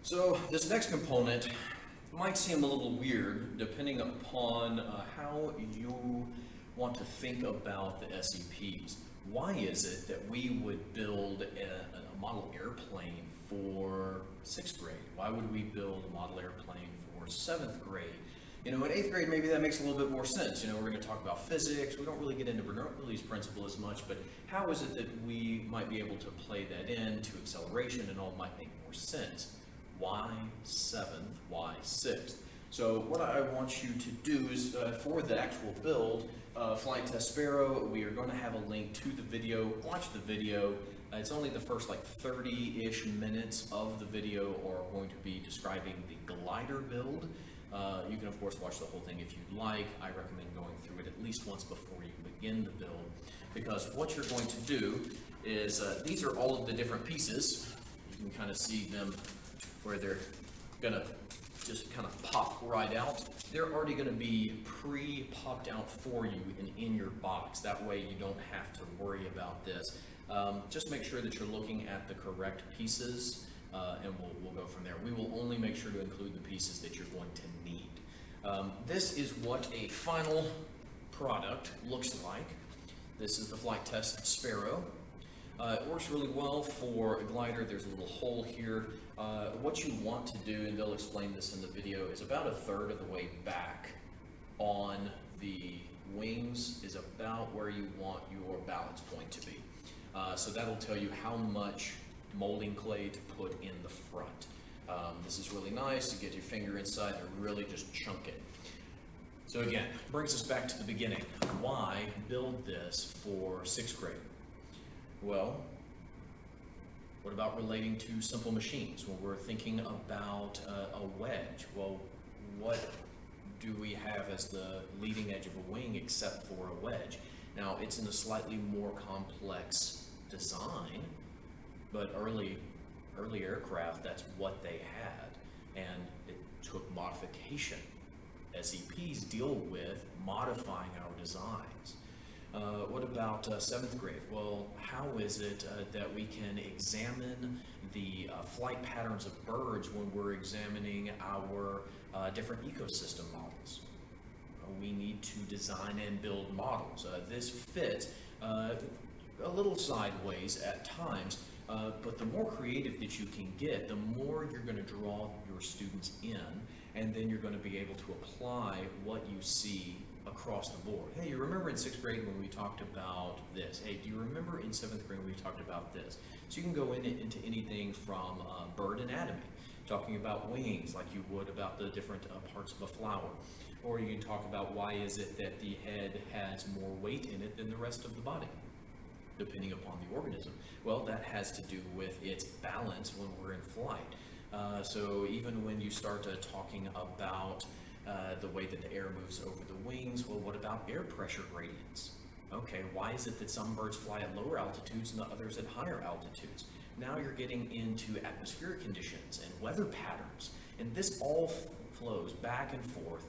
So this next component might seem a little weird depending upon how you want to think about the SEPs. Why is it that we would build a model airplane for 6th grade? Why would we build a model airplane for 7th grade? You know, in 8th grade, maybe that makes a little bit more sense. You know, we're going to talk about physics. We don't really get into Bernoulli's principle as much, but how is it that we might be able to play that into acceleration and all might make more sense? Why 7th? Why 6th? So what I want you to do is, for the actual build, Flight Test Sparrow, we are going to have a link to the video. Watch the video. It's only the first like 30-ish minutes of the video are going to be describing the glider build. You can of course watch the whole thing if you'd like. I recommend going through it at least once before you begin the build, because what you're going to do is, these are all of the different pieces. You can kind of see them where they're gonna just kind of pop right out. They're already gonna be pre-popped out for you in your box. That way you don't have to worry about this. Just make sure that you're looking at the correct pieces, and we'll go from there. We will only make sure to include the pieces that you're going to need. This is what a final product looks like. This is the Flight Test Sparrow. It works really well for a glider. There's a little hole here. What you want to do, and they'll explain this in the video, is about 1/3 of the way back on the wings is about where you want your balance point to be. So that'll tell you how much molding clay to put in the front. This is really nice to get your finger inside and really just chunk it. So again, brings us back to the beginning. Why build this for 6th grade? Well, what about relating to simple machines? When we're thinking about a wedge, well, what do we have as the leading edge of a wing except for a wedge? Now, it's in a slightly more complex design, but early aircraft, that's what they had, and it took modification. SEPs deal with modifying our designs. What about 7th grade? Well, how is it that we can examine the flight patterns of birds when we're examining our different ecosystem models? We need to design and build models. This fits a little sideways at times, but the more creative that you can get, the more you're going to draw your students in, and then you're going to be able to apply what you see across the board. Hey, you remember in 6th grade when we talked about this? Hey, do you remember in 7th grade when we talked about this? So you can go into anything from bird anatomy, talking about wings like you would about the different parts of a flower. Or you can talk about why is it that the head has more weight in it than the rest of the body, depending upon the organism. Well, that has to do with its balance when we're in flight. So even when you start talking about the way that the air moves over the wings, well, what about air pressure gradients? Okay, why is it that some birds fly at lower altitudes and the others at higher altitudes? Now you're getting into atmospheric conditions and weather patterns, and this all flows back and forth.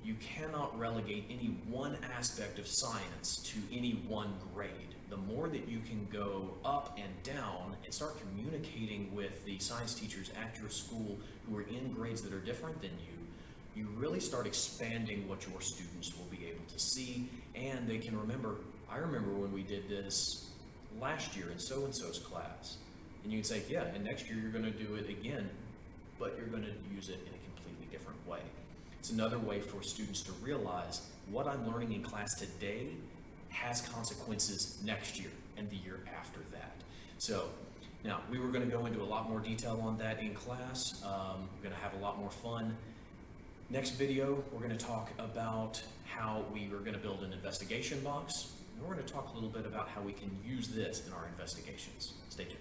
You cannot relegate any one aspect of science to any one grade. The more that you can go up and down and start communicating with the science teachers at your school who are in grades that are different than you really start expanding what your students will be able to see, and they can remember, I remember when we did this last year in so-and-so's class. And you can say, yeah, and next year you're going to do it again, but you're going to use it in a completely different way. It's another way for students to realize what I'm learning in class today has consequences next year and the year after that. So now we were going to go into a lot more detail on that in class. We're going to have a lot more fun. Next video, we're going to talk about how we are going to build an investigation box. And we're going to talk a little bit about how we can use this in our investigations. Stay tuned.